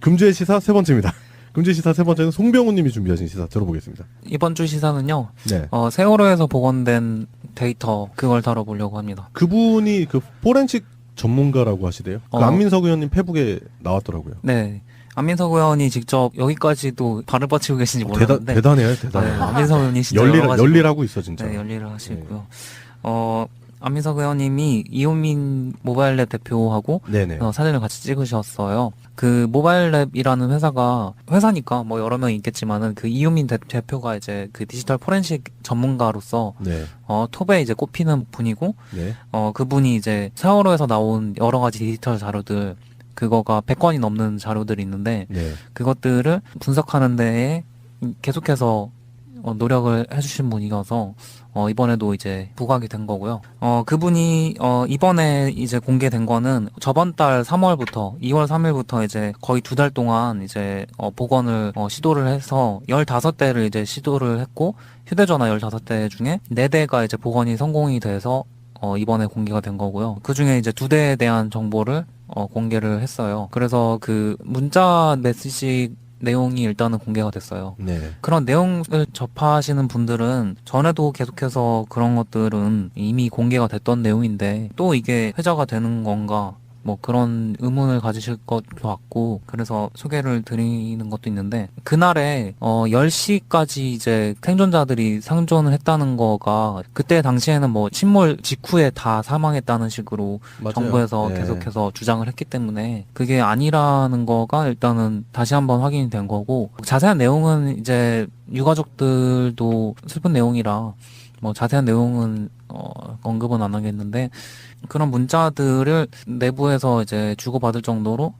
금주의 시사 세 번째입니다. 금주의 시사 세 번째는 송병훈님이 준비하신 시사 들어보겠습니다. 이번 주 시사는요. 네. 세월호에서 복원된 데이터 그걸 다뤄보려고 합니다. 그분이 그 포렌식 전문가라고 하시대요. 그 안민석 의원님 페북에 나왔더라고요. 네. 안민석 의원이 직접 여기까지도 발을 뻗치고 계신지 몰랐는데 대단해요, 대단해요. 네, 안민석 의원이 진짜 열일하고 있어 진짜. 네, 열일을 하시고요. 안민석 의원님이 이호민 모바일랩 대표하고 네네. 사진을 같이 찍으셨어요. 그 모바일랩이라는 회사니까 뭐 여러 명이 있겠지만은 그 이호민 대표가 이제 그 디지털 포렌식 전문가로서 네. 톱에 이제 꼽히는 분이고, 네. 그분이 이제 세월호에서 나온 여러 가지 디지털 자료들, 그거가 100건이 넘는 자료들이 있는데, 네. 그것들을 분석하는 데에 계속해서 노력을 해주신 분이어서 이번에도 이제 부각이 된 거고요. 그분이 이번에 이제 공개된 거는 저번 달 3월부터 2월 3일부터 이제 거의 2달 동안 이제 복원을 시도를 해서 15대를 이제 시도를 했고, 휴대전화 15대 중에 4대가 이제 복원이 성공이 돼서 이번에 공개가 된 거고요. 그 중에 이제 2대에 대한 정보를 공개를 했어요. 그래서 그 문자 메시지 내용이 일단은 공개가 됐어요. 네. 그런 내용을 접하시는 분들은 전에도 계속해서 그런 것들은 이미 공개가 됐던 내용인데 또 이게 회자가 되는 건가, 뭐 그런 의문을 가지실 것 같고, 그래서 소개를 드리는 것도 있는데, 그날에 10시까지 이제 생존자들이 생존을 했다는 거가 그때 당시에는 뭐 침몰 직후에 다 사망했다는 식으로 맞아요. 정부에서 네. 계속해서 주장을 했기 때문에 그게 아니라는 거가 일단은 다시 한번 확인이 된 거고, 자세한 내용은 이제 유가족들도 슬픈 내용이라 뭐 자세한 내용은 언급은 안 하겠는데, 그런 문자들을 내부에서 이제 주고받을 정도로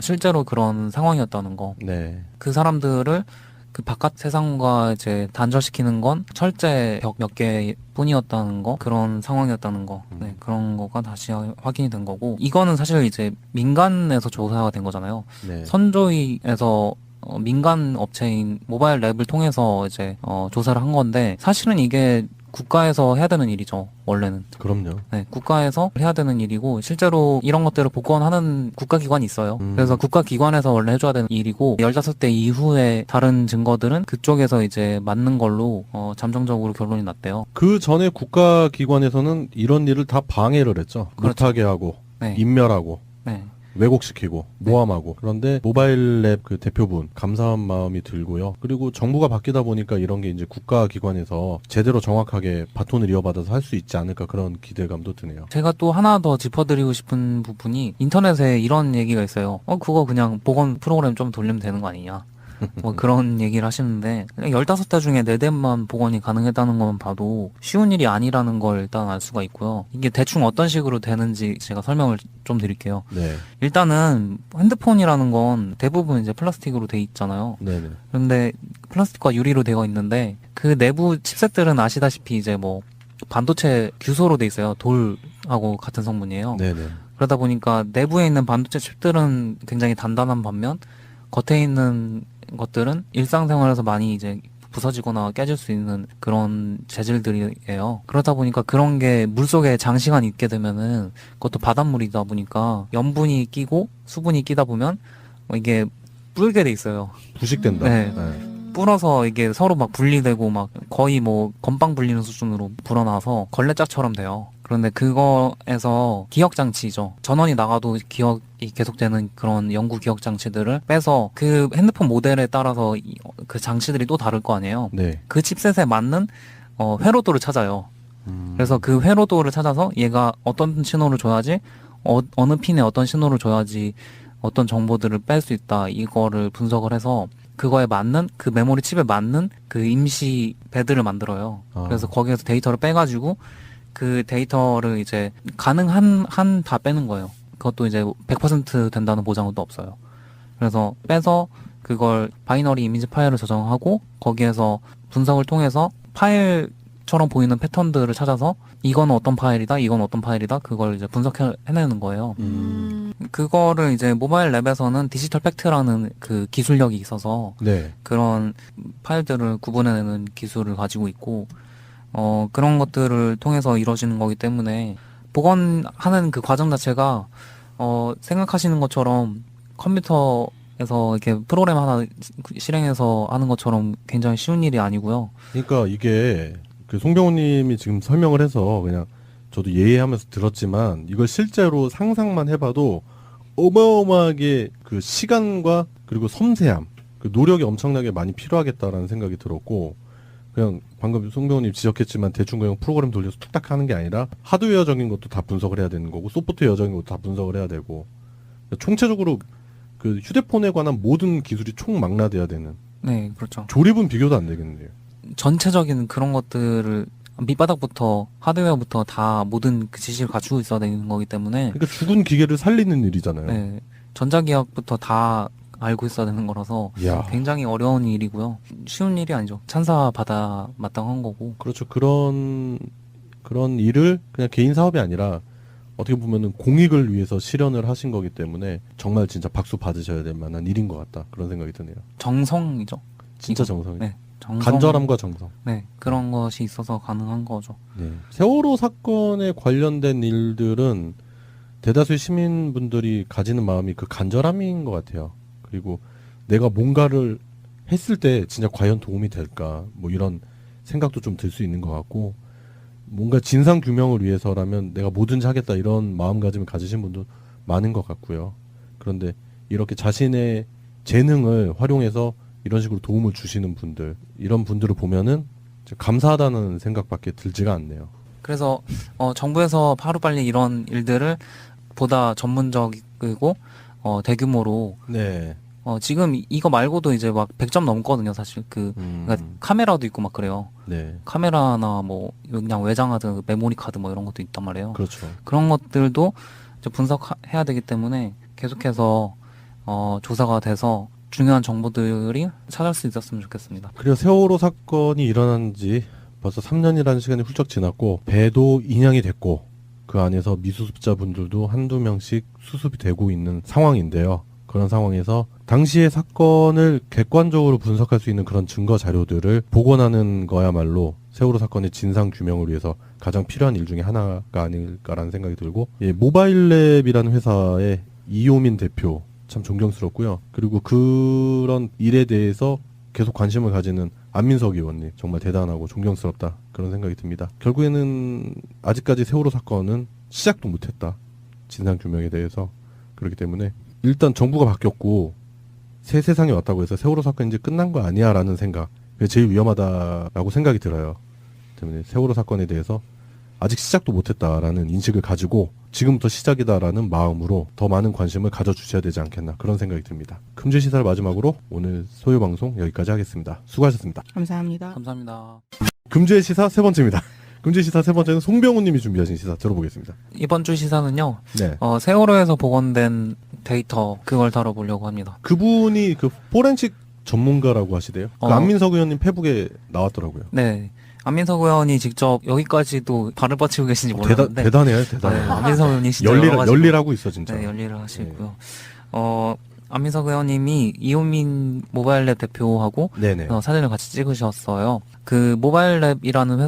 실제로 그런 상황이었다는 거. 네. 그 사람들을 그 바깥 세상과 이제 단절시키는 건 철제 벽 몇 개뿐이었다는 거, 그런 상황이었다는 거. 네, 그런 거가 다시 확인이 된 거고, 이거는 사실 이제 민간에서 조사가 된 거잖아요. 네. 선조위에서 민간 업체인 모바일 랩을 통해서 이제 조사를 한 건데, 사실은 이게 국가에서 해야 되는 일이죠, 원래는. 그럼요. 네, 국가에서 해야 되는 일이고, 실제로 이런 것들을 복원하는 국가기관이 있어요. 그래서 국가기관에서 원래 해줘야 되는 일이고, 15대 이후에 다른 증거들은 그쪽에서 이제 맞는 걸로 잠정적으로 결론이 났대요. 그 전에 국가기관에서는 이런 일을 다 방해를 했죠. 그렇죠. 못하게 하고, 네. 인멸하고, 네. 왜곡시키고, 모함하고. 그런데 모바일랩 그 대표분 감사한 마음이 들고요. 그리고 정부가 바뀌다 보니까 이런 게 이제 국가기관에서 제대로 정확하게 바톤을 이어받아서 할 수 있지 않을까, 그런 기대감도 드네요. 제가 또 하나 더 짚어드리고 싶은 부분이, 인터넷에 이런 얘기가 있어요. 그거 그냥 복원 프로그램 좀 돌리면 되는 거 아니냐. 뭐 그런 얘기를 하시는데, 그냥 15대 중에 4대만 복원이 가능했다는 것만 봐도 쉬운 일이 아니라는 걸 일단 알 수가 있고요. 이게 대충 어떤 식으로 되는지 제가 설명을 좀 드릴게요. 네. 일단은 핸드폰이라는 건 대부분 이제 플라스틱으로 돼 있잖아요. 네네. 그런데 플라스틱과 유리로 되어 있는데, 그 내부 칩셋들은 아시다시피 이제 뭐 반도체 규소로 돼 있어요. 돌하고 같은 성분이에요. 네네. 그러다 보니까 내부에 있는 반도체 칩들은 굉장히 단단한 반면, 겉에 있는 것들은 일상생활에서 많이 이제 부서지거나 깨질 수 있는 그런 재질들이에요. 그러다 보니까 그런 게 물속에 장시간 있게 되면은, 그것도 바닷물이다 보니까 염분이 끼고 수분이 끼다 보면 이게 불게 돼 있어요. 부식된다. 네. 불어서 이게 서로 막 분리되고 막 거의 뭐 건빵 불리는 수준으로 불어나서 걸레짝처럼 돼요. 그런데 그거에서 기억장치죠. 전원이 나가도 기억이 계속되는 그런 연구 기억장치들을 빼서 그 핸드폰 모델에 따라서 그 장치들이 또 다를 거 아니에요. 네. 그 칩셋에 맞는 회로도를 찾아요. 그래서 그 회로도를 찾아서 얘가 어떤 신호를 줘야지, 어느 핀에 어떤 신호를 줘야지 어떤 정보들을 뺄 수 있다, 이거를 분석을 해서 그거에 맞는, 그 메모리 칩에 맞는 그 임시 배드를 만들어요. 그래서 거기에서 데이터를 빼가지고 그 데이터를 이제 가능한 한 다 빼는 거예요. 그것도 이제 100% 된다는 보장은 또 없어요. 그래서 빼서 그걸 바이너리 이미지 파일을 저장하고, 거기에서 분석을 통해서 파일처럼 보이는 패턴들을 찾아서 이건 어떤 파일이다, 이건 어떤 파일이다, 그걸 이제 분석해내는 거예요. 그거를 이제 모바일 랩에서는 디지털 팩트라는 그 기술력이 있어서 네. 그런 파일들을 구분해내는 기술을 가지고 있고, 그런 것들을 통해서 이루어지는 거기 때문에 복원하는 그 과정 자체가 생각하시는 것처럼 컴퓨터 회사에서 이렇게 프로그램 하나 실행해서 하는 것처럼 굉장히 쉬운 일이 아니고요. 그러니까 이게 그 송병호님이 지금 설명을 해서 그냥 저도 예의하면서 들었지만 이걸 실제로 상상만 해봐도 어마어마하게 그 시간과 그리고 섬세함, 그 노력이 엄청나게 많이 필요하겠다라는 생각이 들었고, 그냥 방금 송병호님 지적했지만 대충 그냥 프로그램 돌려서 툭딱 하는 게 아니라 하드웨어적인 것도 다 분석을 해야 되는 거고 소프트웨어적인 것도 다 분석을 해야 되고, 총체적으로 그 휴대폰에 관한 모든 기술이 총망라돼야 되는. 네, 그렇죠. 조립은 비교도 안 되겠네요. 전체적인 그런 것들을 밑바닥부터 하드웨어부터 다 모든 그 지식을 갖추고 있어야 되는 거기 때문에 그러니까 죽은 기계를 살리는 일이잖아요. 네, 전자기학부터 다 알고 있어야 되는 거라서 이야. 굉장히 어려운 일이고요. 쉬운 일이 아니죠. 찬사 받아 마땅한 거고. 그렇죠. 그런 일을 그냥 개인 사업이 아니라 어떻게 보면은 공익을 위해서 실현을 하신 거기 때문에 정말 진짜 박수 받으셔야 될 만한 일인 것 같다. 그런 생각이 드네요. 정성이죠. 진짜 이거. 정성이. 네, 정성. 간절함과 정성. 네, 그런 것이 있어서 가능한 거죠. 네. 세월호 사건에 관련된 일들은 대다수의 시민분들이 가지는 마음이 그 간절함인 것 같아요. 그리고 내가 뭔가를 했을 때 진짜 과연 도움이 될까 뭐 이런 생각도 좀 들 수 있는 것 같고, 뭔가 진상 규명을 위해서라면 내가 뭐든지 하겠다 이런 마음가짐을 가지신 분도 많은 것 같고요. 그런데 이렇게 자신의 재능을 활용해서 이런 식으로 도움을 주시는 분들, 이런 분들을 보면은 감사하다는 생각밖에 들지가 않네요. 그래서 정부에서 하루빨리 이런 일들을 보다 전문적이고 대규모로 네. 지금 이거 말고도 이제 막 100점 넘거든요, 사실. 그러니까 카메라도 있고 막 그래요. 네. 카메라나 뭐 그냥 외장하드, 메모리 카드 뭐 이런 것도 있단 말이에요. 그렇죠. 그런 것들도 이제 분석해야 되기 때문에 계속해서 조사가 돼서 중요한 정보들이 찾을 수 있었으면 좋겠습니다. 그리고 세월호 사건이 일어난 지 벌써 3년이라는 시간이 훌쩍 지났고, 배도 인양이 됐고, 그 안에서 미수습자분들도 한두 명씩 수습이 되고 있는 상황인데요. 그런 상황에서 당시의 사건을 객관적으로 분석할 수 있는 그런 증거 자료들을 복원하는 거야말로 세월호 사건의 진상 규명을 위해서 가장 필요한 일 중에 하나가 아닐까라는 생각이 들고, 예, 모바일랩이라는 회사의 이효민 대표 참 존경스럽고요. 그리고 그런 일에 대해서 계속 관심을 가지는 안민석 의원님 정말 대단하고 존경스럽다, 그런 생각이 듭니다. 결국에는 아직까지 세월호 사건은 시작도 못했다, 진상 규명에 대해서. 그렇기 때문에 일단 정부가 바뀌었고 새 세상이 왔다고 해서 세월호 사건이 이제 끝난 거 아니야 라는 생각, 그게 제일 위험하다라고 생각이 들어요. 때문에 세월호 사건에 대해서 아직 시작도 못했다라는 인식을 가지고 지금부터 시작이다라는 마음으로 더 많은 관심을 가져주셔야 되지 않겠나, 그런 생각이 듭니다. 금주의 시사를 마지막으로 오늘 소요 방송 여기까지 하겠습니다. 수고하셨습니다. 감사합니다. 감사합니다. 금주의 시사 세 번째입니다. 금주의 시사 세 번째는 송병호님이 준비하신 시사 들어보겠습니다. 이번 주 시사는요. 네. 세월호에서 복원된 데이터 그걸 다뤄보려고 합니다. 그분이 그 포렌식 전문가라고 하시대요. 그 안민석 의원님 페북에 나왔더라고요. 네. 안민석 의원이 직접 여기까지도 발을 뻗치고 계신지 몰랐는데 대단해요, 네, 대단해요. 안민석 의원이 진짜 여러 가지 열일하고 있어 진짜. 네, 열일을 하시고요. 안민석 의원님이 이호민 모바일랩 대표하고 네네. 사진을 같이 찍으셨어요. 그 모바일랩이라는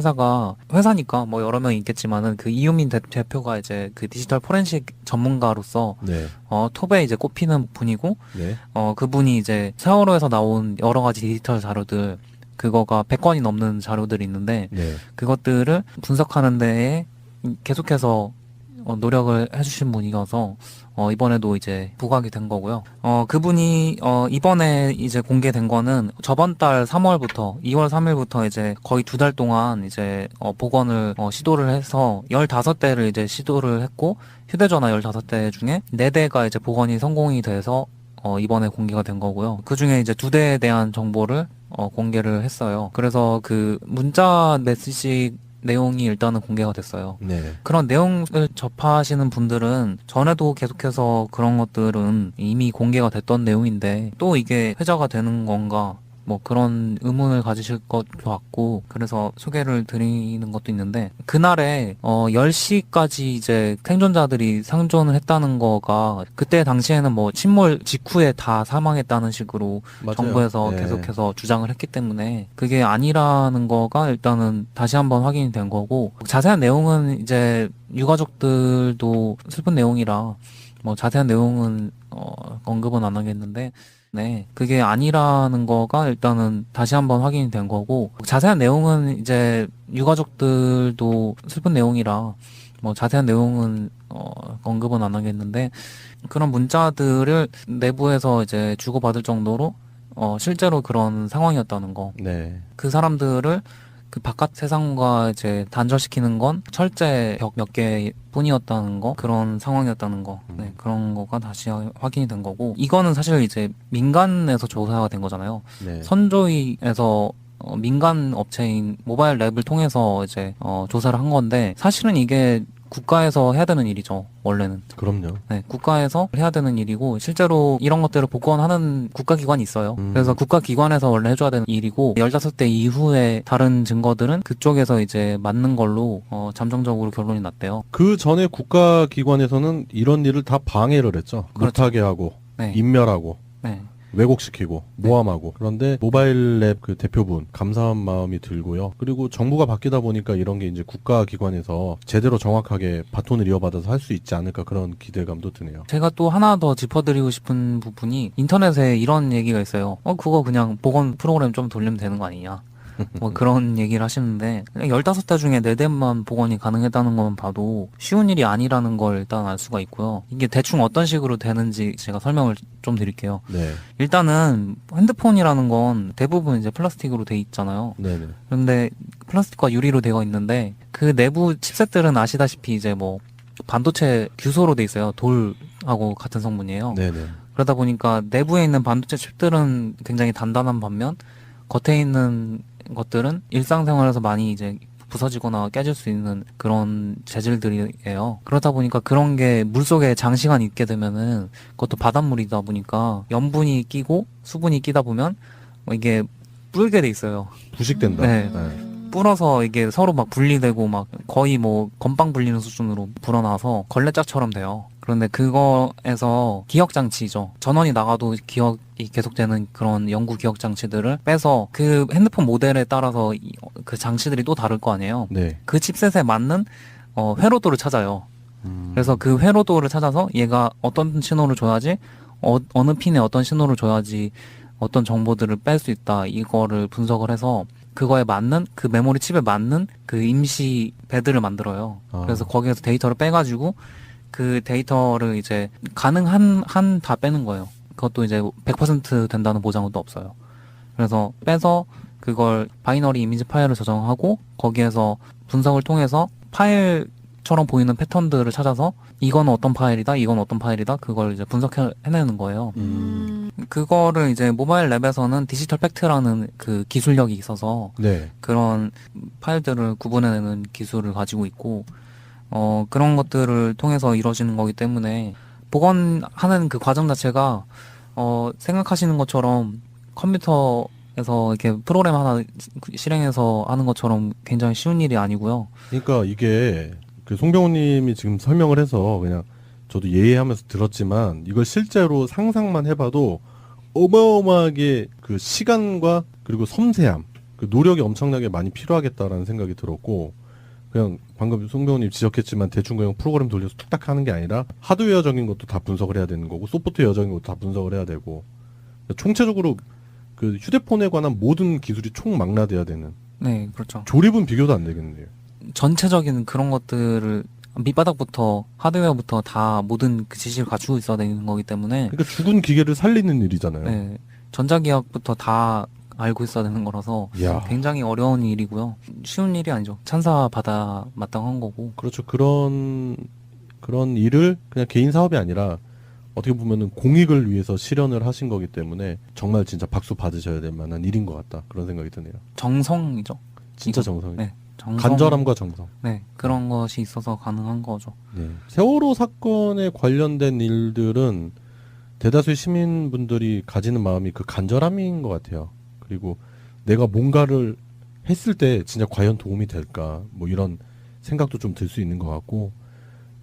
회사니까 뭐 여러 명 있겠지만은 그 이호민 대표가 이제 그 디지털 포렌식 전문가로서 네. 톱에 이제 꼽히는 분이고, 네. 그분이 이제 세월호에서 나온 여러 가지 디지털 자료들, 그거가 100건이 넘는 자료들이 있는데 네. 그것들을 분석하는 데에 계속해서 노력을 해주신 분이어서 이번에도 이제 부각이 된 거고요. 그분이 이번에 이제 공개된 거는 저번 달 3월부터 2월 3일부터 이제 거의 2달 동안 이제 복원을 시도를 해서 15대를 이제 시도를 했고, 휴대전화 15대 중에 4대가 이제 복원이 성공이 돼서 이번에 공개가 된 거고요. 그 중에 이제 2대에 대한 정보를 공개를 했어요. 그래서 그 문자 메시지 내용이 일단은 공개가 됐어요. 네. 그런 내용을 접하시는 분들은 전에도 계속해서 그런 것들은 이미 공개가 됐던 내용인데 또 이게 회자가 되는 건가, 뭐 그런 의문을 가지실 것 같고, 그래서 소개를 드리는 것도 있는데, 그날에 10시까지 이제 생존자들이 생존을 했다는 거가 그때 당시에는 뭐 침몰 직후에 다 사망했다는 식으로 맞아요. 정부에서 네. 계속해서 주장을 했기 때문에 그게 아니라는 거가 일단은 다시 한번 확인이 된 거고, 자세한 내용은 이제 유가족들도 슬픈 내용이라 뭐 자세한 내용은 언급은 안 하겠는데, 네, 그게 아니라는 거가 일단은 다시 한번 확인이 된 거고, 자세한 내용은 이제 유가족들도 슬픈 내용이라 뭐 자세한 내용은 언급은 안 하겠는데, 그런 문자들을 내부에서 이제 주고받을 정도로 실제로 그런 상황이었다는 거. 네. 그 사람들을 그 바깥 세상과 이제 단절시키는 건 철제 벽 몇 개 뿐이었다는 거, 그런 상황이었다는 거. 네, 그런 거가 다시 확인이 된 거고, 이거는 사실 이제 민간에서 조사가 된 거잖아요. 네. 선조위에서 민간 업체인 모바일 랩을 통해서 이제 조사를 한 건데, 사실은 이게 국가에서 해야 되는 일이죠, 원래는. 그럼요. 네, 국가에서 해야 되는 일이고, 실제로 이런 것들을 복원하는 국가기관이 있어요. 그래서 국가기관에서 원래 해줘야 되는 일이고, 15대 이후에 다른 증거들은 그쪽에서 이제 맞는 걸로 잠정적으로 결론이 났대요. 그 전에 국가기관에서는 이런 일을 다 방해를 했죠. 그렇죠. 못하게 하고, 네. 인멸하고, 네. 왜곡시키고, 모함하고. 그런데 모바일 랩 그 대표분, 감사한 마음이 들고요. 그리고 정부가 바뀌다 보니까 이런 게 이제 국가기관에서 제대로 정확하게 바톤을 이어받아서 할 수 있지 않을까 그런 기대감도 드네요. 제가 또 하나 더 짚어드리고 싶은 부분이, 인터넷에 이런 얘기가 있어요. 그거 그냥 복원 프로그램 좀 돌리면 되는 거 아니냐. 뭐 그런 얘기를 하시는데, 그냥 15대 중에 4대만 복원이 가능했다는 것만 봐도 쉬운 일이 아니라는 걸 일단 알 수가 있고요. 이게 대충 어떤 식으로 되는지 제가 설명을 좀 드릴게요. 네. 일단은 핸드폰이라는 건 대부분 이제 플라스틱으로 돼 있잖아요. 네네. 그런데 플라스틱과 유리로 되어 있는데, 그 내부 칩셋들은 아시다시피 이제 뭐 반도체 규소로 돼 있어요. 돌하고 같은 성분이에요. 네네. 그러다 보니까 내부에 있는 반도체 칩들은 굉장히 단단한 반면, 겉에 있는 것들은 일상생활에서 많이 이제 부서지거나 깨질 수 있는 그런 재질들이에요. 그러다 보니까 그런 게 물속에 장시간 있게 되면은, 그것도 바닷물이다 보니까 염분이 끼고 수분이 끼다 보면 이게 불게 돼 있어요. 부식된다. 네. 불어서 이게 서로 막 분리되고 막 거의 뭐 건빵 불리는 수준으로 불어나서 걸레짝처럼 돼요. 그런데 그거에서 기억 장치죠. 전원이 나가도 기억이 계속되는 그런 영구 기억 장치들을 빼서, 그 핸드폰 모델에 따라서 그 장치들이 또 다를 거 아니에요. 네. 그 칩셋에 맞는 회로도를 찾아요. 그래서 그 회로도를 찾아서 얘가 어떤 신호를 줘야지, 어느 핀에 어떤 신호를 줘야지 어떤 정보들을 뺄 수 있다, 이거를 분석을 해서 그거에 맞는, 그 메모리 칩에 맞는 그 임시 배드를 만들어요. 그래서 거기에서 데이터를 빼가지고 그 데이터를 이제 가능한 한 다 빼는 거예요. 그것도 이제 100% 된다는 보장은 또 없어요. 그래서 빼서 그걸 바이너리 이미지 파일을 저장하고, 거기에서 분석을 통해서 파일처럼 보이는 패턴들을 찾아서 이건 어떤 파일이다, 이건 어떤 파일이다, 그걸 이제 분석해내는 거예요. 그거를 이제 모바일 랩에서는 디지털 팩트라는 그 기술력이 있어서 네. 그런 파일들을 구분해내는 기술을 가지고 있고, 그런 것들을 통해서 이루어지는 거기 때문에, 복원하는 그 과정 자체가 생각하시는 것처럼 컴퓨터에서 이렇게 프로그램 하나 실행해서 하는 것처럼 굉장히 쉬운 일이 아니고요. 그러니까 이게 그 송병호님이 지금 설명을 해서 그냥 저도 예의하면서 들었지만, 이걸 실제로 상상만 해봐도 어마어마하게 그 시간과 그리고 섬세함, 그 노력이 엄청나게 많이 필요하겠다라는 생각이 들었고, 그냥 방금 송병호님 지적했지만 대충 그냥 프로그램 돌려서 툭딱 하는 게 아니라 하드웨어적인 것도 다 분석을 해야 되는 거고, 소프트웨어적인 것도 다 분석을 해야 되고, 총체적으로 그 휴대폰에 관한 모든 기술이 총망라돼야 되는, 네, 그렇죠. 조립은 비교도 안 되겠네요. 전체적인 그런 것들을 밑바닥부터 하드웨어부터 다 모든 그 지식을 갖추고 있어야 되는 거기 때문에, 그러니까 죽은 기계를 살리는 일이잖아요. 네, 전자기학부터 다 알고 있어야 되는 거라서 이야. 굉장히 어려운 일이고요. 쉬운 일이 아니죠. 찬사받아 마땅한 거고. 그렇죠. 그런 일을 그냥 개인 사업이 아니라 어떻게 보면은 공익을 위해서 실현을 하신 거기 때문에 정말 진짜 박수 받으셔야 될 만한 일인 것 같다. 그런 생각이 드네요. 정성이죠. 진짜 이거. 정성. 네, 정성. 간절함과 정성. 네, 그런 것이 있어서 가능한 거죠. 네. 세월호 사건에 관련된 일들은 대다수의 시민분들이 가지는 마음이 그 간절함인 것 같아요. 그리고 내가 뭔가를 했을 때 진짜 과연 도움이 될까, 뭐 이런 생각도 좀 들 수 있는 것 같고,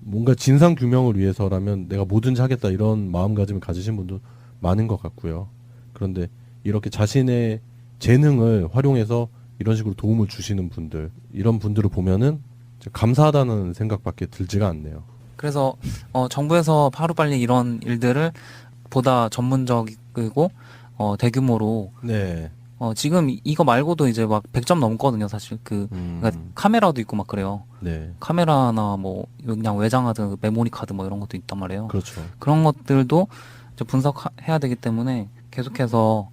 뭔가 진상 규명을 위해서라면 내가 뭐든지 하겠다, 이런 마음가짐을 가지신 분도 많은 것 같고요. 그런데 이렇게 자신의 재능을 활용해서 이런 식으로 도움을 주시는 분들, 이런 분들을 보면은 감사하다는 생각밖에 들지가 않네요. 그래서 정부에서 하루빨리 이런 일들을 보다 전문적 그리고 대규모로 네. 지금 이거 말고도 이제 막 100점 넘거든요, 사실. 그러니까 카메라도 있고 막 그래요. 네. 카메라나 뭐 그냥 외장하드, 메모리 카드 뭐 이런 것도 있단 말이에요. 그렇죠. 그런 것들도 이제 분석해야 되기 때문에 계속해서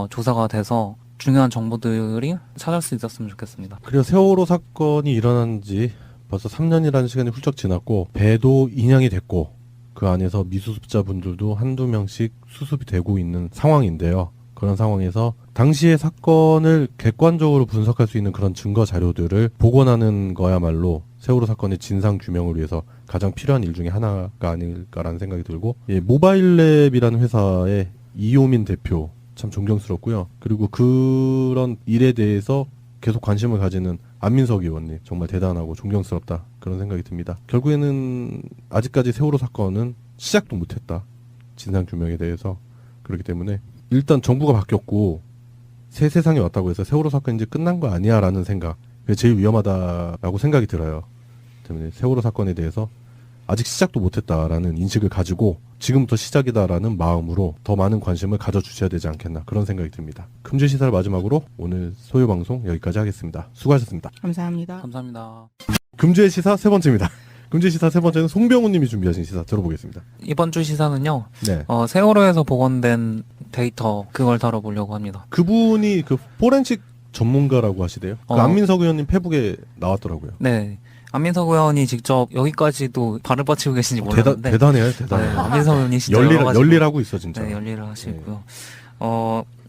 조사가 돼서 중요한 정보들이 찾을 수 있었으면 좋겠습니다. 그리고 세월호 사건이 일어난 지 벌써 3년이라는 시간이 훌쩍 지났고 배도 인양이 됐고 그 안에서 미수습자분들도 한두 명씩 수습이 되고 있는 상황인데요. 그런 상황에서 당시의 사건을 객관적으로 분석할 수 있는 그런 증거 자료들을 복원하는 거야말로 세월호 사건의 진상 규명을 위해서 가장 필요한 일 중에 하나가 아닐까라는 생각이 들고, 모바일랩이라는 회사의 이효민 대표 참 존경스럽고요. 그리고 그런 일에 대해서 계속 관심을 가지는 안민석 의원님 정말 대단하고 존경스럽다 그런 생각이 듭니다. 결국에는 아직까지 세월호 사건은 시작도 못했다. 진상 규명에 대해서. 그렇기 때문에 일단 정부가 바뀌었고 새 세상이 왔다고 해서 세월호 사건이 이제 끝난 거 아니야 라는 생각, 그게 제일 위험하다라고 생각이 들어요. 때문에 세월호 사건에 대해서 아직 시작도 못했다라는 인식을 가지고 지금부터 시작이다라는 마음으로 더 많은 관심을 가져주셔야 되지 않겠나 그런 생각이 듭니다. 금주시사를 마지막으로 오늘 소요 방송 여기까지 하겠습니다. 수고하셨습니다. 감사합니다. 감사합니다. 금주의 시사 세 번째입니다. 금주의 시사 세 번째는 송병훈 님이 준비하신 시사 들어보겠습니다. 이번 주 시사는요, 네. 세월호에서 복원된 데이터, 그걸 다뤄보려고 합니다. 그분이 그 포렌식 전문가라고 하시대요. 그 안민석 의원님 페북에 나왔더라고요. 네. 안민석 의원이 직접 여기까지도 발을 뻗치고 계신지 몰랐는데. 대단해요, 대단해요. 네, 안민석 의원이 진짜 여러가지고 열일하고 있어, 진짜. 네, 열일을 하시고요.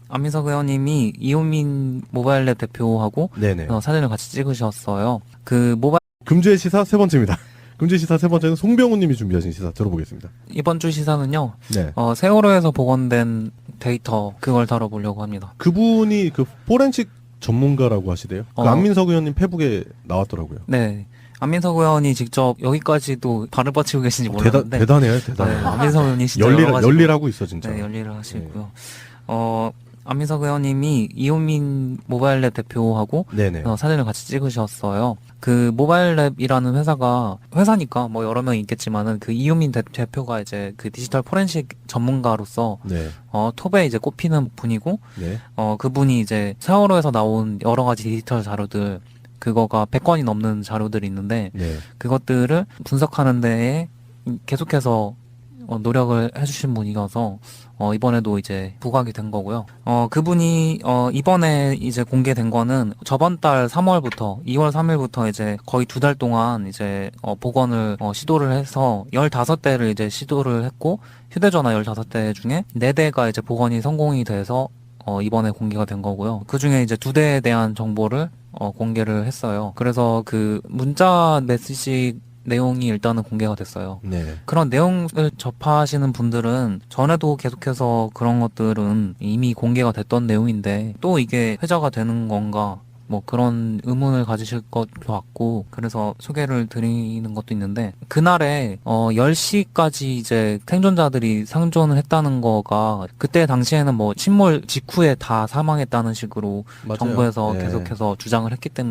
안민석 의원님이 이호민 모바일랩 대표하고 네네. 사진을 같이 찍으셨어요. 그 모바일 금주의 시사 세 번째입니다. 금주의 시사 세 번째는 송병훈 님이 준비하신 시사 들어보겠습니다. 이번 주 시사는요, 네. 세월호에서 복원된 데이터, 그걸 다뤄보려고 합니다. 그분이 그 포렌식 전문가라고 하시대요. 그 안민석 의원님 페북에 나왔더라고요. 네. 안민석 의원이 직접 여기까지도 발을 뻗치고 계신지 몰랐는데. 대단해요, 네, 대단해요. 안민석 의원이 진짜 여러가지고 열일하고 있어, 진짜. 네, 열일을 하시고요. 안민석 의원님이 이호민 모바일랩 대표하고 네네. 사진을 같이 찍으셨어요. 그 모바일랩이라는 회사니까 뭐 여러 명 있겠지만은 그 이호민 대표가 이제 그 디지털 포렌식 전문가로서 네. 톱에 이제 꼽히는 분이고, 네. 그분이 이제 세월호에서 나온 여러 가지 디지털 자료들, 그거가 100건이 넘는 자료들이 있는데, 네. 그것들을 분석하는 데에 계속해서 노력을 해주신 분이어서 이번에도 이제 부각이 된 거고요. 그분이 이번에 이제 공개된 거는 저번 달 3월부터 2월 3일부터 이제 거의 2달 동안 이제 복원을 시도를 해서 15대를 이제 시도를 했고, 휴대전화 15대 중에 4대가 이제 복원이 성공이 돼서 이번에 공개가 된 거고요. 그 중에 이제 2대에 대한 정보를 공개를 했어요. 그래서 그 문자 메시지 내용이 일단은 공개가 됐어요. 네. 그런 내용을 접하시는 분들은 전에도 계속해서 그런 것들은 이미 공개가 됐던 내용인데 또 이게 회자가 되는 건가, 뭐 그런 의문을 가지실 것 같고, 그래서 소개를 드리는 것도 있는데, 그날에 10시까지 이제 생존자들이 생존을 했다는 거가 그때 당시에는 뭐 침몰 직후에 다 사망했다는 식으로 맞아요. 정부에서 네. 계속해서 주장을 했기 때문에